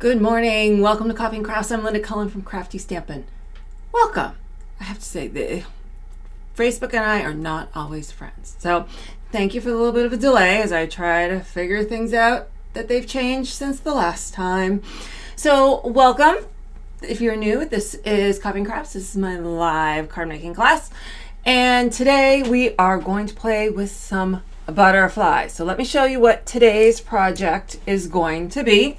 Good morning. Welcome to Coffee and Crafts. I'm Linda Cullen from Crafty Stampin'. Welcome. I have to say, Facebook and I are not always friends. So thank you for a little bit of a delay as I try to figure things out that they've changed since the last time. So welcome. If you're new, this is Coffee and Crafts. This is my live card making class. And today we are going to play with some butterflies. So let me show you what today's project is going to be.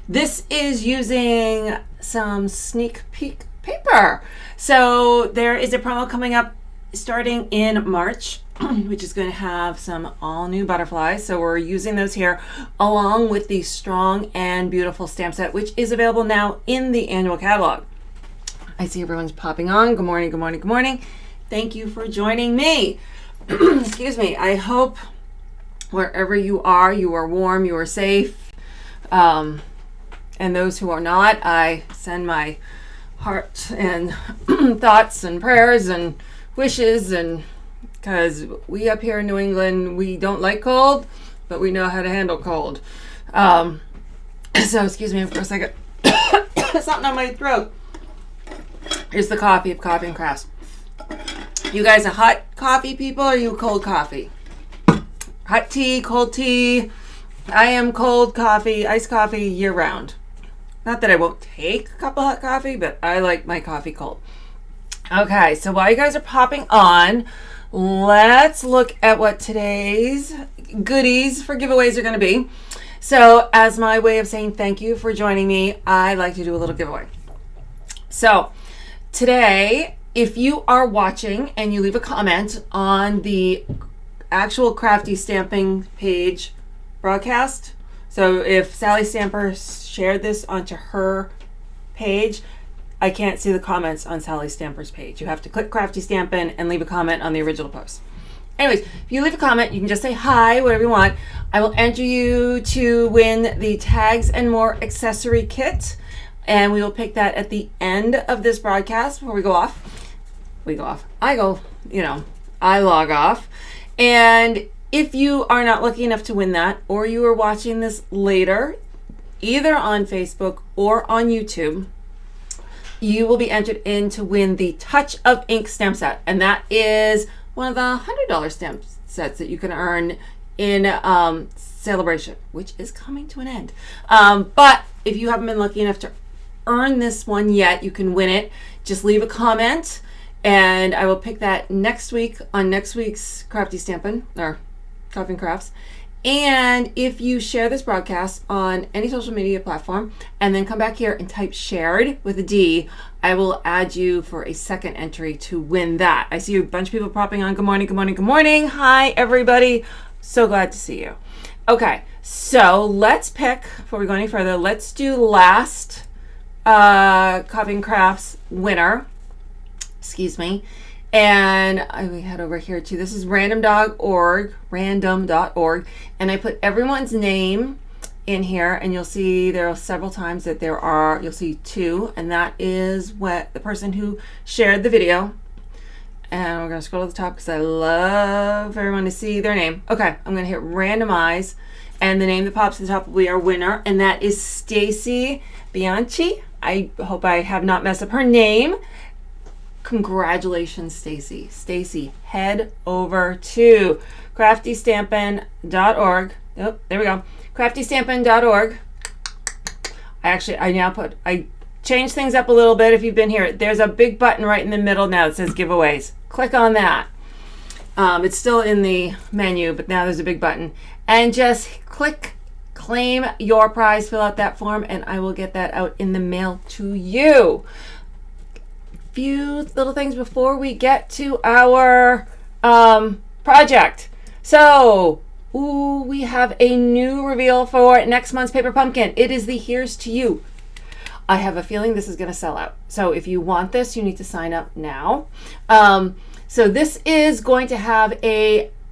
This is using some sneak peek paper. So there is a promo coming up starting in March, which is going to have some all new butterflies. So we're using those here along with the Strong and Beautiful stamp set, which is available now in the annual catalog. I see everyone's popping on. Good morning, good morning, good morning. Thank you for joining me. Excuse me. I hope wherever you are warm, you are safe. And those who are not, I send my heart and thoughts and prayers and wishes, and because we up here in New England, we don't like cold, but we know how to handle cold. So excuse me for a second. Something on my throat. Here's the coffee of Coffee and Crafts. You guys are hot coffee people, or are you cold coffee? Hot tea, cold tea. I am cold coffee, iced coffee year round. Not that I won't take a cup of hot coffee, but I like my coffee cold. Okay, so while you guys are popping on, let's look at what today's goodies for giveaways are going to be. So as my way of saying thank you for joining me, I like to do a little giveaway. So today, if you are watching and you leave a comment on the actual Crafty Stamping page broadcast, so if Sally Stamper shared this onto her page, I can't see the comments on Sally Stamper's page. You have to click Crafty Stampin' and leave a comment on the original post. Anyways, if you leave a comment, you can just say hi, whatever you want. I will enter you to win the Tags and More accessory kit, and we will pick that at the end of this broadcast before we go off. I log off. And if you are not lucky enough to win that, or you are watching this later, either on Facebook or on YouTube, you will be entered in to win the Touch of Ink stamp set. And that is one of the $100 stamp sets that you can earn in Celebration, which is coming to an end. But if you haven't been lucky enough to earn this one yet, you can win it. Just leave a comment, and I will pick that next week on next week's Crafty Stampin' or Coffee and Crafts. And if you share this broadcast on any social media platform and then come back here and type shared with a D, I will add you for a second entry to win that. I see a bunch of people popping on. Good morning, good morning, good morning. Hi, everybody. So glad to see you. Okay, so let's pick, before we go any further, let's do last Coffee and Crafts winner. Excuse me. And we head over here to, this is random.org, and I put everyone's name in here, and you'll see there are several times that you'll see two, and that is what the person who shared the video. And we're going to scroll to the top because I love everyone to see their name. Okay, I'm going to hit randomize, and the name that pops to the top will be our winner, and that is Stacy Bianchi. I hope I have not messed up her name. Congratulations, Stacy. Stacy, head over to craftystampin.org. Oh, there we go. craftystampin.org. I changed things up a little bit if you've been here. There's a big button right in the middle now that says giveaways. Click on that. It's still in the menu, but now there's a big button. And just click claim your prize, fill out that form, and I will get that out in the mail to you. Few little things before we get to our project. So we have a new reveal for next month's Paper Pumpkin. It is the Here's to You. I have a feeling this is going to sell out. So if you want this, you need to sign up now. So this is going to have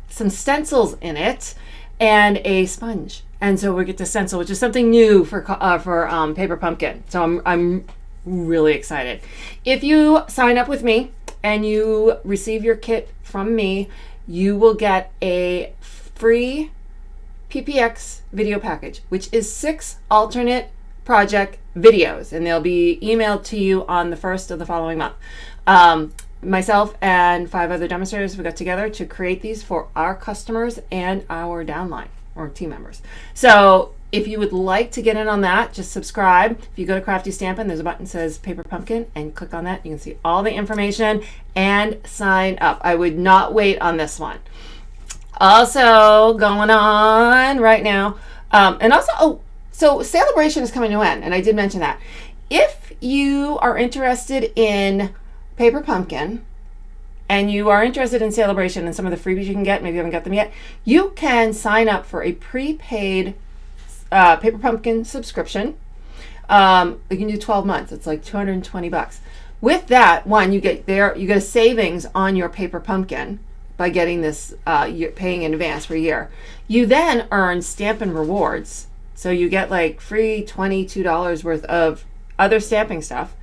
some stencils in it and a sponge. And so we get to stencil, which is something new for Paper Pumpkin. So I'm really excited. If you sign up with me and you receive your kit from me, you will get a free PPX video package, which is 6 alternate project videos, and they'll be emailed to you on the 1st of the following month. Myself and 5 other demonstrators, we got together to create these for our customers and our downline or team members. So if you would like to get in on that, just subscribe. If you go to Crafty Stampin', there's a button that says Paper Pumpkin, and click on that. You can see all the information and sign up. I would not wait on this one. Also going on right now, and also, so Celebration is coming to an end, and I did mention that. If you are interested in Paper Pumpkin and you are interested in Celebration and some of the freebies you can get, maybe you haven't got them yet, you can sign up for a prepaid Paper Pumpkin subscription. You can do 12 months. It's like $220. With that one, you get a savings on your Paper Pumpkin by getting this, you're paying in advance for a year. You then earn Stampin' rewards. So you get like free $22 worth of other stamping stuff.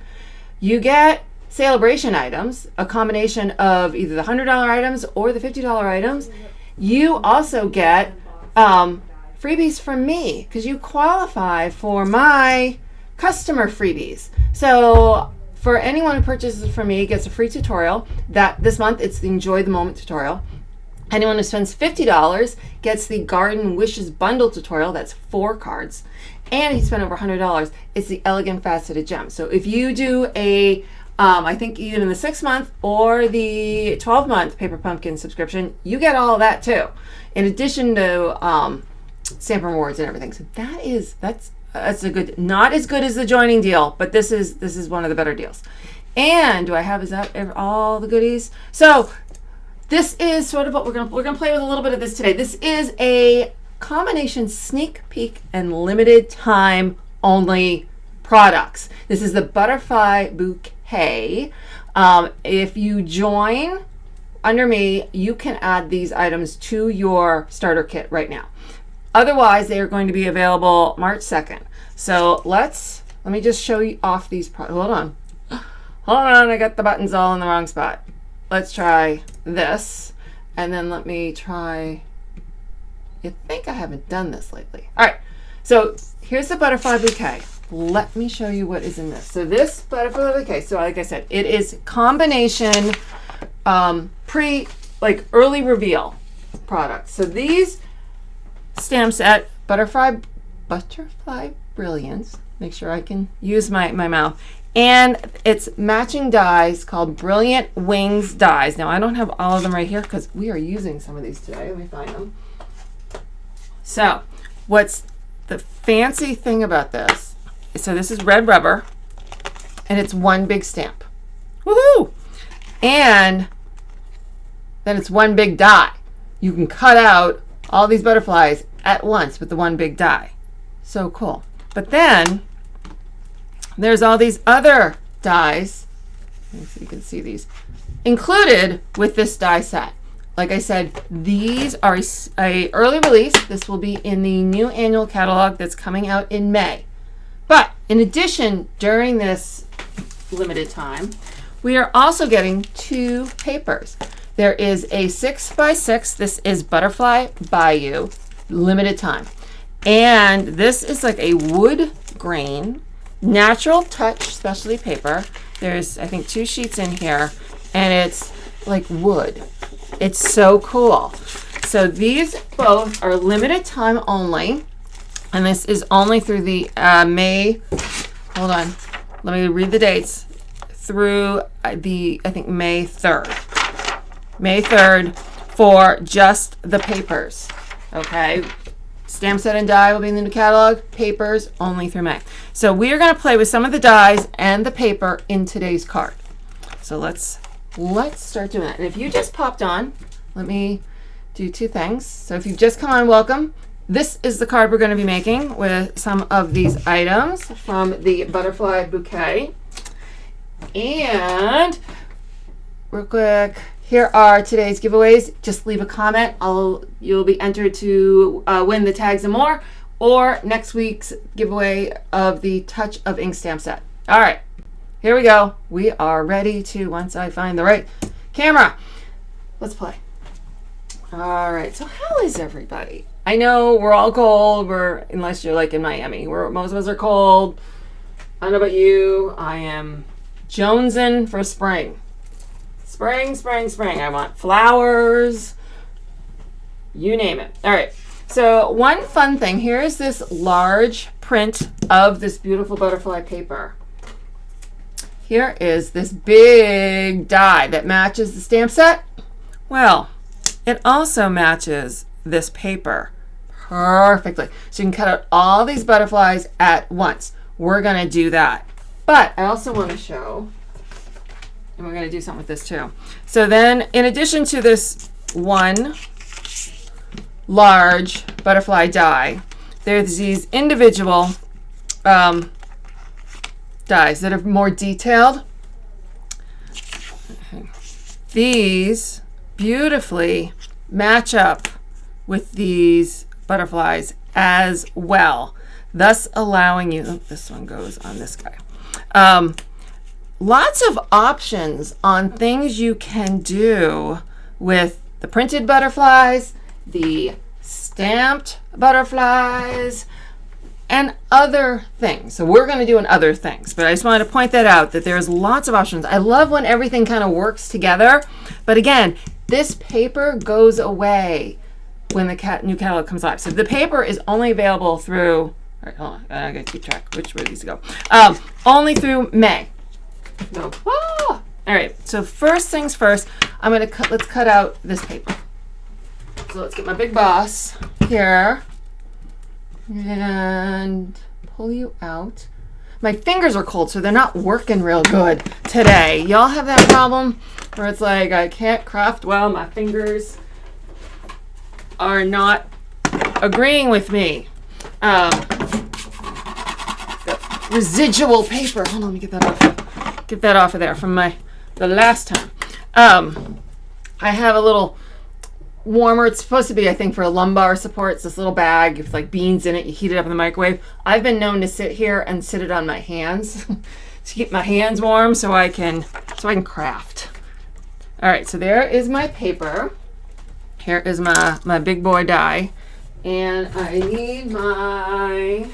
You get Celebration items, a combination of either the $100 items or the $50 items. You also get freebies from me because you qualify for my customer freebies. So for anyone who purchases from me, gets a free tutorial. That this month it's the Enjoy the Moment tutorial. Anyone who spends $50 gets the Garden Wishes bundle tutorial. That's 4 cards. And if you spend over $100, it's the Elegant Faceted Gem. So if you do a I think either in the 6-month or the 12-month Paper Pumpkin subscription, you get all of that too, in addition to Stampin' rewards and everything. So that's a good, not as good as the joining deal, but this is one of the better deals. And do I have, is that all the goodies? So this is sort of what we're gonna play with a little bit of this today. This is a combination sneak peek and limited time only products. This is the Butterfly Bouquet. If you join under me, you can add these items to your starter kit right now. Otherwise, they are going to be available March 2nd. So let me just show you off these products. Hold on, I got the buttons all in the wrong spot. Let's try this, and then let me try, you think I haven't done this lately. All right, so here's the Butterfly Bouquet. Let me show you what is in this. So this Butterfly Bouquet, so like I said, it is combination early reveal products. So these stamps at Butterfly Brilliance, make sure I can use my mouth, and it's matching dies called Brilliant Wings dies. Now I don't have all of them right here because we are using some of these today. Let me find them. So what's the fancy thing about this? So this is red rubber, and it's one big stamp. Woohoo! And then it's one big die. You can cut out all these butterflies at once with the one big die. So cool. But then there's all these other dies. Let me see if you can see these included with this die set. Like I said, these are a early release. This will be in the new annual catalog that's coming out in May. But in addition, during this limited time, we are also getting 2 papers. There is a 6x6. This is Butterfly Bayou, limited time. And this is like a wood grain, natural touch specialty paper. There's, I think, 2 sheets in here, and it's like wood. It's so cool. So these both are limited time only. And this is only through the May, hold on, let me read the dates, through the, I think, May 3rd. May 3rd for just the papers, okay? Stamp set and die will be in the new catalog, papers only through May. So we are going to play with some of the dies and the paper in today's card. So let's start doing that. And if you just popped on, let me do 2 things. So if you've just come on, welcome. This is the card we're going to be making with some of these items from the Butterfly Bouquet. And real quick, here are today's giveaways. Just leave a comment. You'll be entered to win the tags and more, or next week's giveaway of the Touch of Ink stamp set. All right, here we go. We are ready to, once I find the right camera, let's play. All right, so how is everybody? I know we're all cold. Unless you're like in Miami, where most of us are cold. I don't know about you. I am jonesing for spring. Spring, spring, spring. I want flowers. You name it. All right. So one fun thing. Here's this large print of this beautiful butterfly paper. Here is this big die that matches the stamp set. Well, it also matches this paper perfectly. So you can cut out all these butterflies at once. We're going to do that. But I also want to show, and we're going to do something with this too. So then, in addition to this one large butterfly die, there's these individual dies that are more detailed. These beautifully match up with these butterflies as well, thus allowing you, this one goes on this guy. Lots of options on things you can do with the printed butterflies, the stamped butterflies, and other things. So we're going to do in other things, but I just wanted to point that out, that there's lots of options. I love when everything kind of works together, but again, this paper goes away when the new catalog comes live. So the paper is only available through, all right, hold on, I gotta keep track which way these go. Only through May. No. Ah! All right, so first things first, let's cut out this paper. So let's get my big boss here and pull you out. My fingers are cold, so they're not working real good today. Y'all have that problem where it's like I can't craft well, my fingers are not agreeing with me. Residual paper. Hold on, let me get that off. Get that off of there from the last time. I have a little warmer. It's supposed to be, I think, for a lumbar support. It's this little bag with like beans in it. You heat it up in the microwave. I've been known to sit here and sit it on my hands to keep my hands warm so I can craft. All right, so there is my paper. Here is my big boy die, and I need my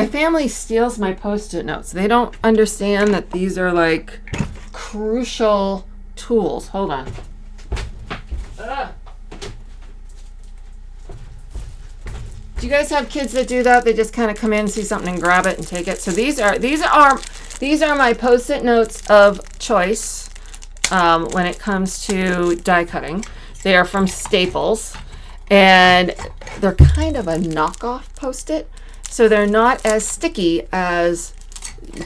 family steals my Post-it notes. They don't understand that these are like crucial tools. Hold on. Do you guys have kids that do that? They just kind of come in, see something, and grab it and take it. So these are my Post-it notes of choice when it comes to die cutting. They are from Staples, and they're kind of a knockoff Post-it, so they're not as sticky as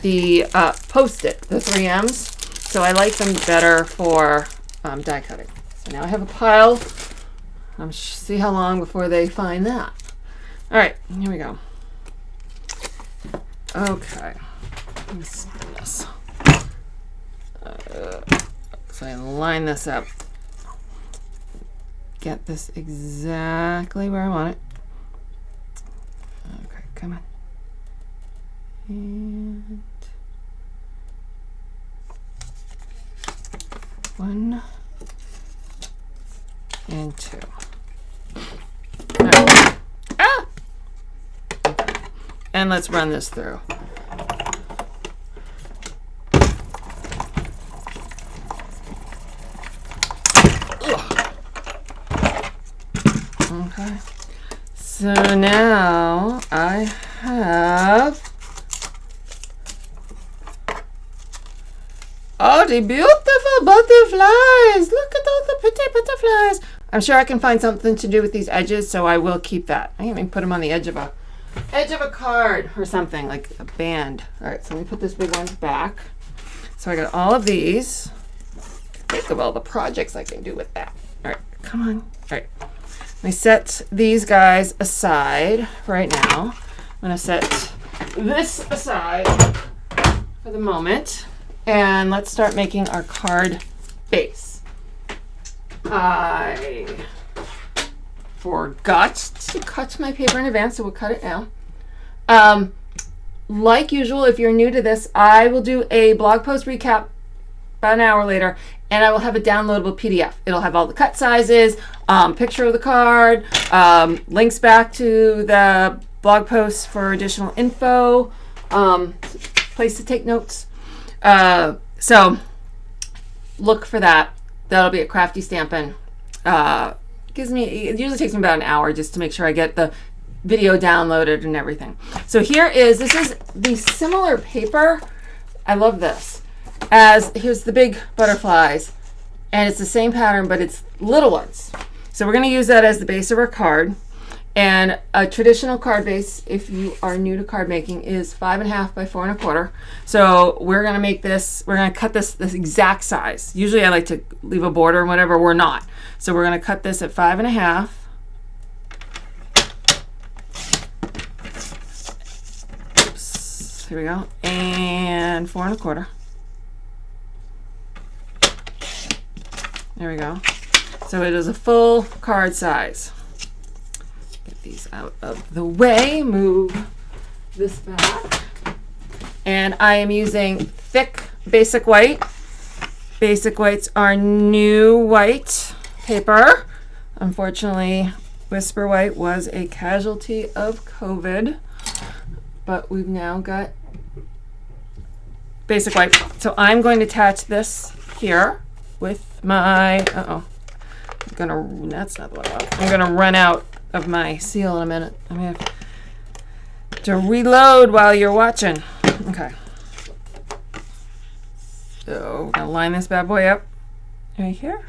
the Post-it, the 3Ms. So I like them better for die cutting. So now I have a pile. See how long before they find that. All right, here we go. Okay, let me spin this. So I line this up. Get this exactly where I want it. Okay, come on. And 1 and 2. All right. And let's run this through. Okay. So now I have all the beautiful butterflies. Look at all the pretty butterflies. I'm sure I can find something to do with these edges, so I will keep that. I even put them on the edge of a card or something, like a band. All right, so let me put this big one back. So I got all of these. Think of all the projects I can do with that. All right, come on. All right, let me set these guys aside right now. I'm gonna set this aside for the moment, and let's start making our card base. I forgot to cut my paper in advance, so we'll cut it now. Like usual, if you're new to this, I will do a blog post recap about an hour later, and I will have a downloadable PDF. It'll have all the cut sizes, picture of the card, links back to the blog posts for additional info, place to take notes. So look for that. That'll be at Crafty Stampin'. It usually takes me about an hour just to make sure I get the video downloaded and everything. So this is the similar paper. I love this. Here's the big butterflies, and it's the same pattern, but it's little ones. So we're going to use that as the base of our card. And a traditional card base, if you are new to card making, is 5.5 by 4.25. So we're going to make this, we're going to cut this exact size. Usually I like to leave a border and whatever, we're not. So we're going to cut this at 5.5. Oops, here we go. And 4.25. There we go. So it is a full card size. Get these out of the way. Move this back. And I am using thick basic white. Basic whites are new white paper. Unfortunately, Whisper White was a casualty of COVID, but we've now got basic white. So I'm going to attach this here with my, that's not the one I want. I'm gonna run out of my seal in a minute. I'm gonna have to reload while you're watching. Okay. So we're gonna line this bad boy up right here.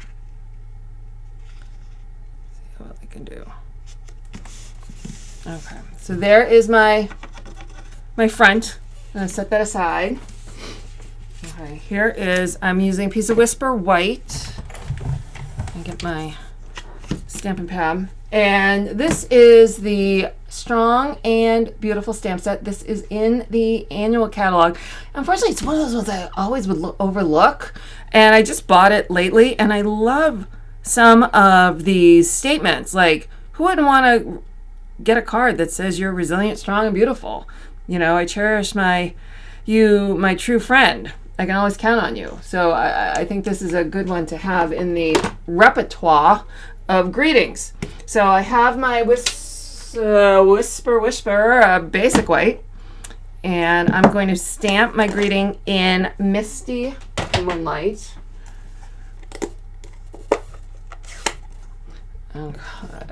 See what I can do. Okay, so there is my front. I'm gonna set that aside. Okay, here is, I'm using a piece of Whisper White. I get my Stampin' Pad. And this is the Strong and Beautiful stamp set. This is in the annual catalog. Unfortunately, it's one of those ones I always would overlook. And I just bought it lately, and I love some of these statements. Like, who wouldn't want to get a card that says you're resilient, strong, and beautiful? You know, I cherish my true friend. I can always count on you. So I think this is a good one to have in the repertoire of greetings. So I have my Whisper basic white, and I'm going to stamp my greeting in Misty Moonlight. Okay.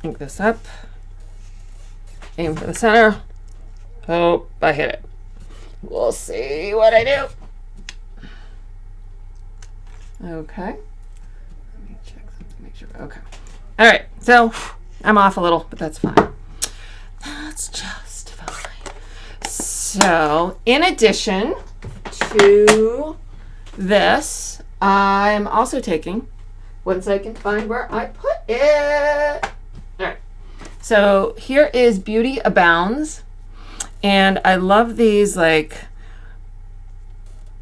Ink this up. Aim for the center. Oh, I hit it. We'll see what I do. Okay. Let me check something, make sure. Okay. All right. So I'm off a little, but that's fine. That's just fine. So in addition to this, I'm also taking, once I can find where I put it. All right. So here is Beauty Abounds. And I love these like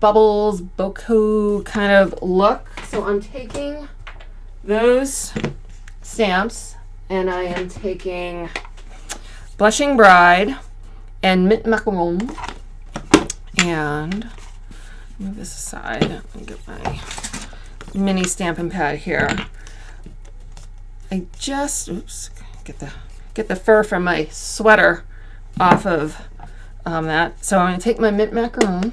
bubbles, boku kind of look. So I'm taking those stamps, and I am taking Blushing Bride and Mint Macaron. And move this aside. Let me get my mini Stampin' Pad here. I just get the fur from my sweater off of that. So I'm going to take my Mint Macaron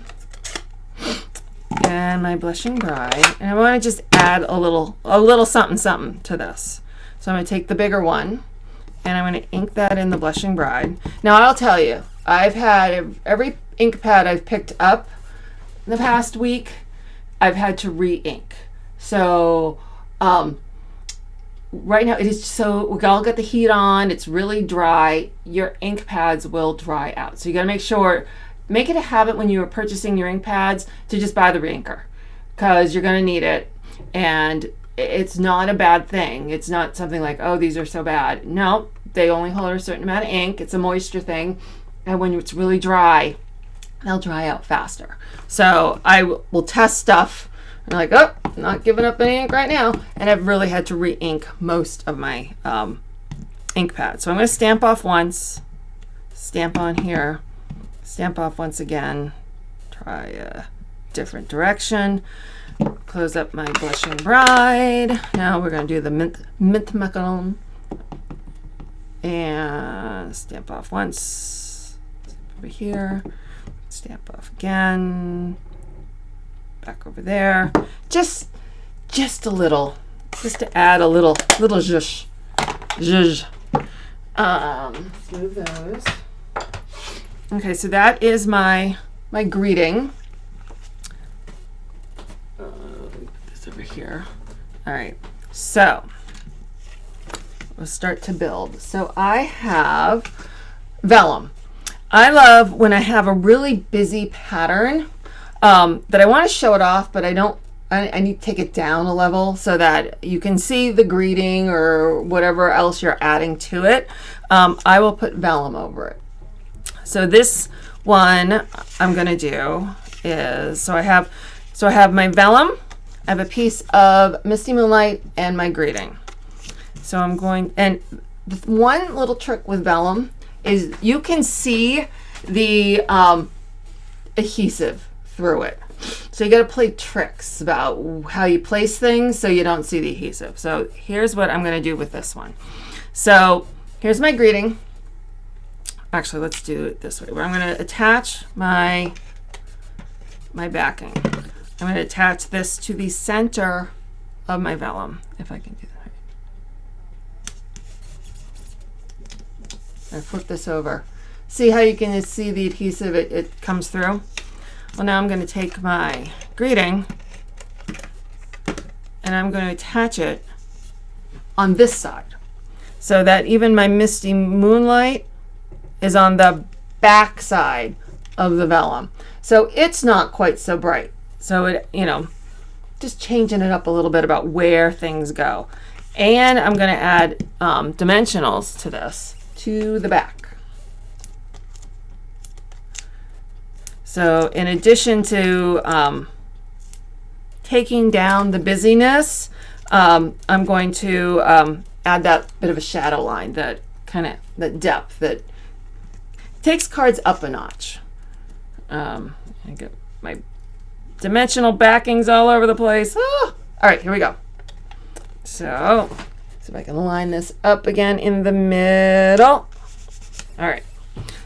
and my Blushing Bride, and I want to just add a little something to this. So I'm going to take the bigger one, and I'm going to ink that in the Blushing Bride. Now I'll tell you, I've had every ink pad I've picked up in the past week, I've had to re-ink. So right now it is so, we all got the heat on, it's really dry, your ink pads will dry out. So you got to make sure, make it a habit when you are purchasing your ink pads to just buy the reinker, because you're going to need it, and it's not a bad thing. It's not something like, oh, these are so bad. No, they only hold a certain amount of ink. It's a moisture thing, and when it's really dry, they'll dry out faster. So I will test stuff, and like, oh, not giving up any ink right now, and I've really had to re-ink most of my ink pads. So I'm going to stamp off once, stamp on here, Stamp off once again. Try a different direction. Close up my Blushing Bride. Now we're going to do the mint macaron. And stamp off once. Over here. Stamp off again. Back over there. Just a little. Just to add a little zhuzh. Zhuzh. Let's move those. Okay, so that is my greeting. Put this over here. All right, so we'll start to build. So I have vellum. I love when I have a really busy pattern that I want to show it off, but I need to take it down a level so that you can see the greeting or whatever else you're adding to it. I will put vellum over it. So this one I'm going to do is, so I have my vellum, I have a piece of Misty Moonlight, and my greeting. So I'm going, and one little trick with vellum is you can see the adhesive through it. So you got to play tricks about how you place things so you don't see the adhesive. So here's what I'm going to do with this one. So here's my greeting. Actually, let's do it this way, where I'm going to attach my backing. I'm going to attach this to the center of my vellum, if I can do that. I flip this over. See how you can see the adhesive, it comes through? Well, now I'm going to take my greeting and I'm going to attach it on this side so that even my Misty Moonlight is on the back side of the vellum. So it's not quite so bright. So it, just changing it up a little bit about where things go. And I'm going to add dimensionals to this, to the back. So in addition to taking down the busyness, I'm going to add that bit of a shadow line, that depth that takes cards up a notch. I get my dimensional backings all over the place. Ah! All right, here we go. So see if I can line this up again in the middle. All right.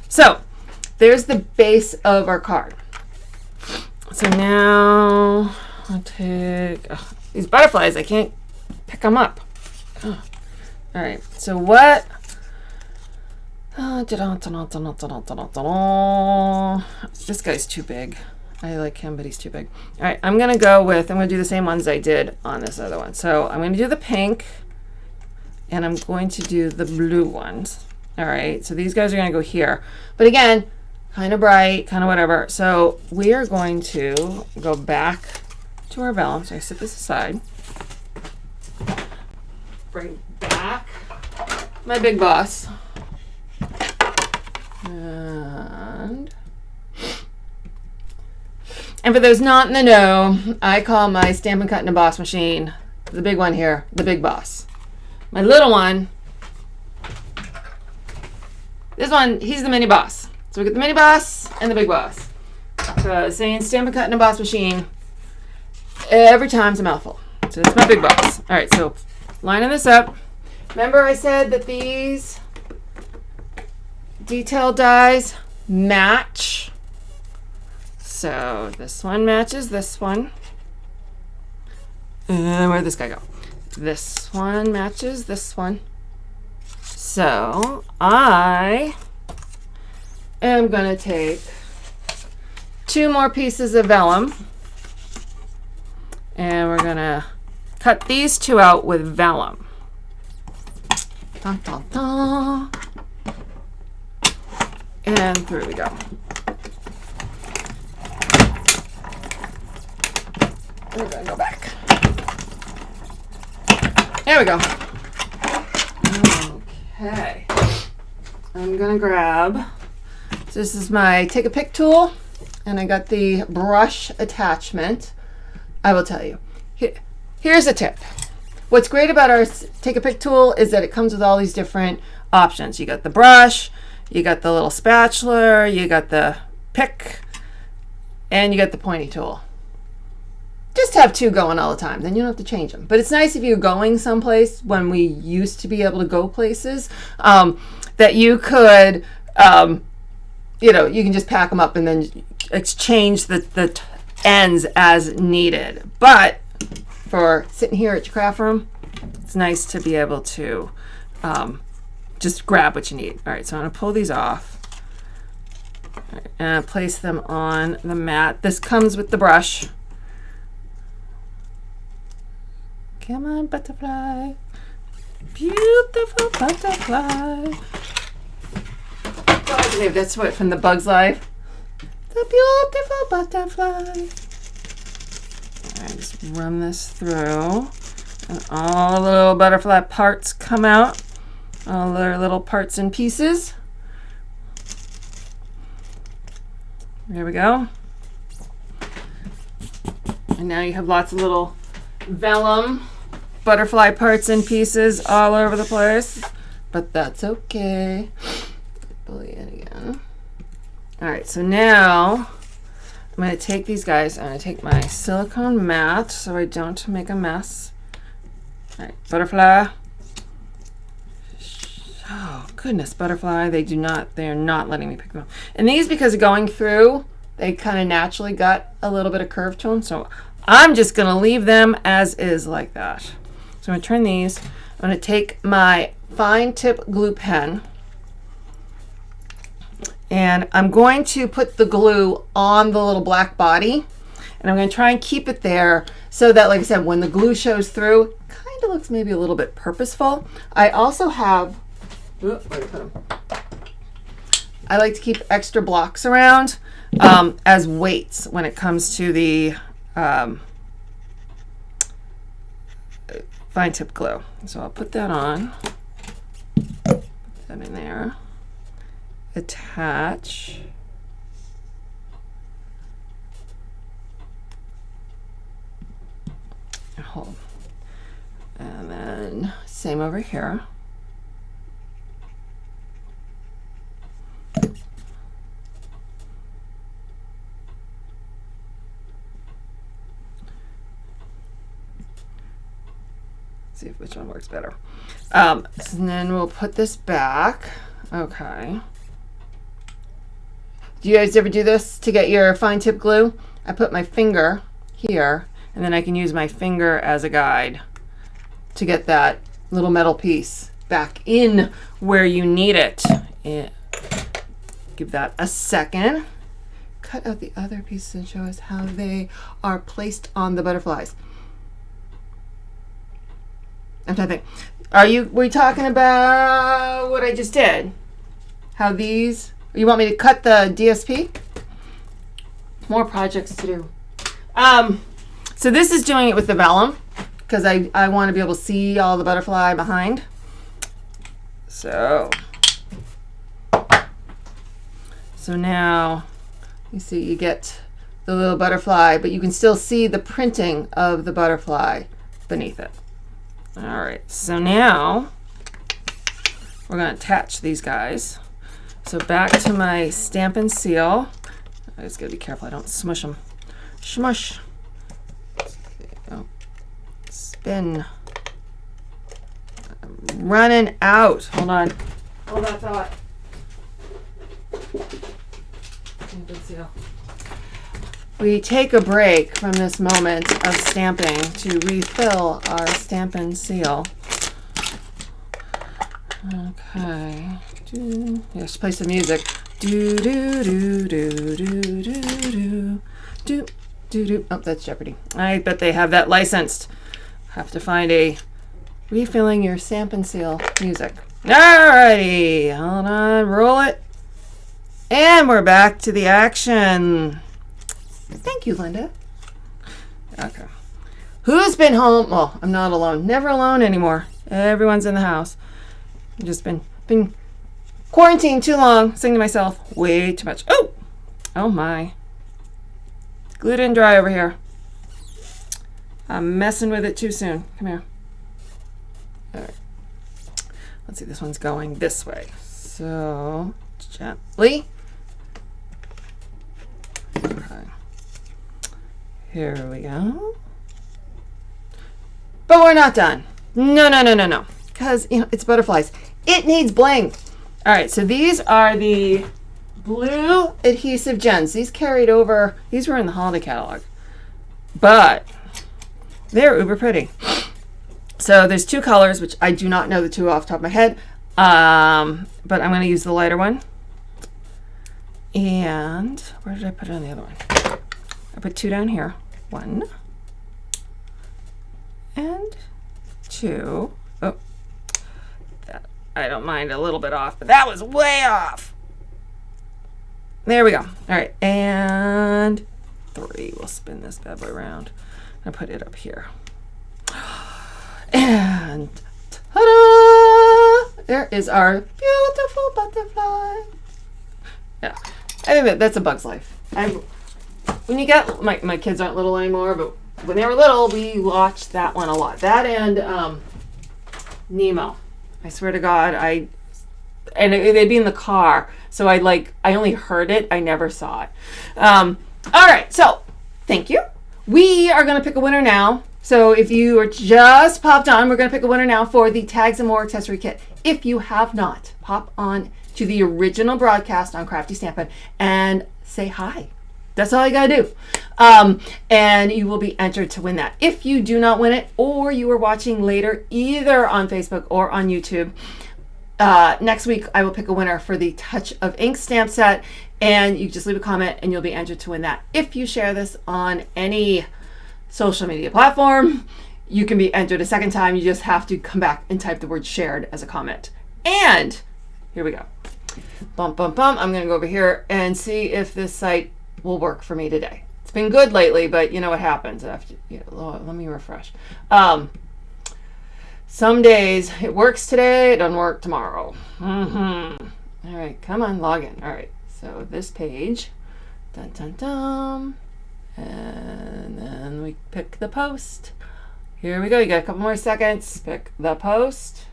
So there's the base of our card. So now I'll take these butterflies. I can't pick them up. All right. So what? This guy's too big. I like him, but he's too big. All right. I'm going to do the same ones I did on this other one. So I'm going to do the pink, and I'm going to do the blue ones. All right. So these guys are going to go here. But again, kind of bright, kind of whatever. So we are going to go back to our vellum. So I set this aside. Bring back my big boss. And for those not in the know, I call my Stampin' Cut and Emboss machine, the big one here, the Big Boss. My little one, this one, he's the Mini Boss. So we get the Mini Boss and the Big Boss. So saying Stampin' Cut and Emboss machine, every time's a mouthful. So it's my Big Boss. All right, so lining this up. Remember I said that these detail dies match. So this one matches this one. Where'd this guy go? This one matches this one. So I am going to take 2 more pieces of vellum, and we're going to cut these 2 out with vellum. Dun, dun, dun. And through we go. We're going to go back. There we go. Okay. I'm going to grab, so this is my Take a Pick tool, and I got the brush attachment. I will tell you. Here's a tip. What's great about our Take a Pick tool is that it comes with all these different options. You got the brush, you got the little spatula, you got the pick, and you get the pointy tool. Just have two going all the time, then you don't have to change them. But it's nice if you're going someplace, when we used to be able to go places, that you could, you can just pack them up and then exchange the ends as needed. But for sitting here at your craft room, it's nice to be able to just grab what you need. All right, so I'm going to pull these off and place them on the mat. This comes with the brush. Come on, butterfly. Beautiful butterfly. That's what from the Bug's Life. The beautiful butterfly. Alright, just run this through. And all the little butterfly parts come out. All their little parts and pieces. There we go. And now you have lots of little vellum butterfly parts and pieces all over the place, but that's okay. Pull it in again. All right, so now I'm going to take these guys. I'm going to take my silicone mat so I don't make a mess. All right, butterfly. Oh goodness, butterfly. They are not letting me pick them up. And these, because of going through, they kind of naturally got a little bit of curve to them, so I'm just going to leave them as is like that. So I'm going to turn these. I'm going to take my fine tip glue pen, and I'm going to put the glue on the little black body, and I'm going to try and keep it there so that, like I said, when the glue shows through, it kind of looks maybe a little bit purposeful. I also have, where did I put them? I like to keep extra blocks around as weights when it comes to the fine tip glue. So I'll put that on, put that in there, attach, and hold, and then same over here. See which one works better. And then we'll put this back. Okay. Do you guys ever do this to get your fine tip glue? I put my finger here, and then I can use my finger as a guide to get that little metal piece back in where you need it. Yeah. Give that a second. Cut out the other pieces and show us how they are placed on the butterflies. I'm trying to think. Were you talking about what I just did? How these, you want me to cut the DSP? More projects to do. So this is doing it with the vellum, because I want to be able to see all the butterfly behind. So now you see you get the little butterfly, but you can still see the printing of the butterfly beneath it. All right, so now we're going to attach these guys. So back to my Stampin' Seal. I just got to be careful I don't smush them. Smush. Oh. Spin. I'm running out. Hold on. Hold that thought. Stampin' Seal. We take a break from this moment of stamping to refill our Stampin' Seal. Okay. Yes, play some music. Do do do do do do do do do do. Oh, that's Jeopardy. I bet they have that licensed. Have to find a refilling your Stampin' Seal music. Alrighty, hold on, roll it, and we're back to the action. Thank you, Linda. Okay. Who's been home? Well, I'm not alone. Never alone anymore. Everyone's in the house. I've just been quarantined too long. Singing to myself way too much. Oh my. Glue didn't dry over here. I'm messing with it too soon. Come here. All right. Let's see. This one's going this way. So gently. Here we go. But we're not done. No. Because, it's butterflies. It needs bling. All right, so these are the blue adhesive gems. These carried over. These were in the holiday catalog. But they're uber pretty. So there's two colors, which I do not know the two off the top of my head. But I'm going to use the lighter one. And where did I put it on the other one? I put two down here. 1 and 2. Oh, that, I don't mind a little bit off, but that was way off. There we go. All right, and 3. We'll spin this bad boy around. I'll put it up here. And ta-da! There is our beautiful butterfly. Yeah, I think that's a bug's life. When you get, my kids aren't little anymore, but when they were little, we watched that one a lot. That and Nemo. I swear to God, they'd be in the car, so I only heard it. I never saw it. All right, so thank you. We are going to pick a winner now. So if you are just popped on, we're going to pick a winner now for the Tags and More accessory kit. If you have not, pop on to the original broadcast on Crafty Stampin' and say hi. That's all you gotta do. And you will be entered to win that. If you do not win it, or you are watching later, either on Facebook or on YouTube, next week I will pick a winner for the Touch of Ink stamp set, and you just leave a comment and you'll be entered to win that. If you share this on any social media platform, you can be entered a second time. You just have to come back and type the word shared as a comment. And here we go. Bum, bum, bum. I'm gonna go over here and see if this site will work for me today. It's been good lately, but you know what happens after. Let me refresh. Some days it works today, it doesn't work tomorrow. All right, come on, log in. All right, so this page, dun dun dun, and then we pick the post. Here we go. You got a couple more seconds. Pick the post.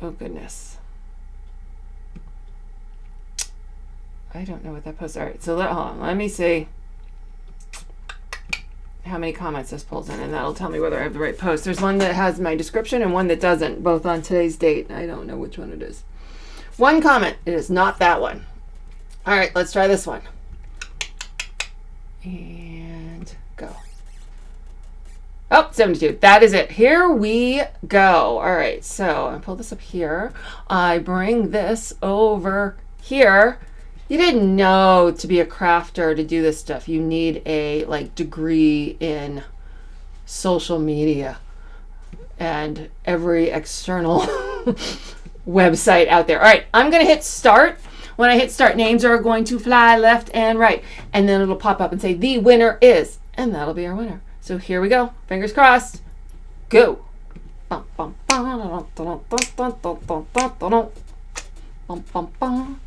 Oh goodness. I don't know what that post. All right, so hold on. Let me see how many comments this pulls in, and that'll tell me whether I have the right post. There's one that has my description and one that doesn't, both on today's date. I don't know which one it is. One comment. It is not that one. All right, let's try this one. And go. Oh, 72. That is it. Here we go. All right, so I pull this up here. I bring this over here. You didn't know to be a crafter to do this stuff. You need a degree in social media and every external website out there. All right, I'm going to hit start. When I hit start, names are going to fly left and right. And then it'll pop up and say, the winner is. And that'll be our winner. So here we go. Fingers crossed. Go. Bum, bum, bum, dun, dun, dun, dun, dun, dun, dun. Bum, bum, bum.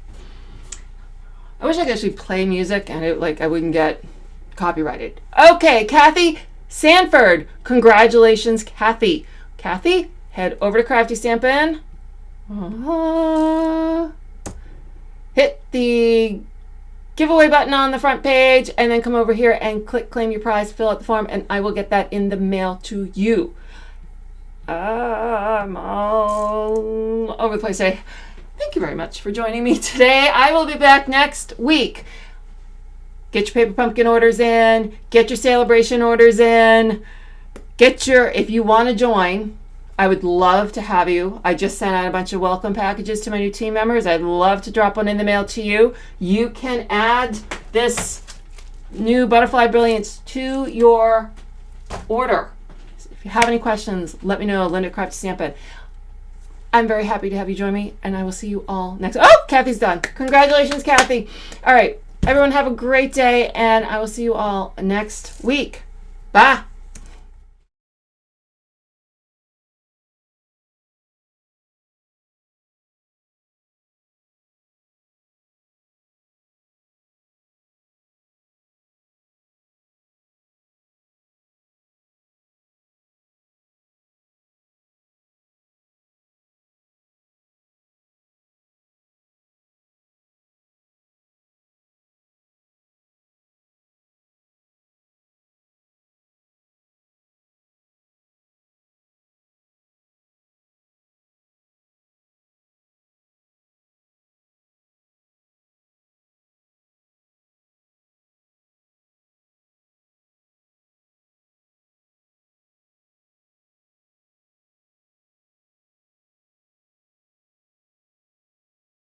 I wish I could actually play music and I wouldn't get copyrighted. Okay, Kathy Sanford. Congratulations, Kathy. Kathy, head over to Crafty Stampin'. Hit the giveaway button on the front page and then come over here and click claim your prize, fill out the form, and I will get that in the mail to you. I'm all over the place today. Thank you very much for joining me today. I will be back next week. Get your paper pumpkin orders in. Get your celebration orders in. If you want to join, I would love to have you. I just sent out a bunch of welcome packages to my new team members. I'd love to drop one in the mail to you. You can add this new Butterfly Brilliance to your order. If you have any questions, let me know. Linda Crafty Stampin'. I'm very happy to have you join me, and I will see you all next. Oh, Kathy's done. Congratulations, Kathy. All right, everyone have a great day, and I will see you all next week. Bye.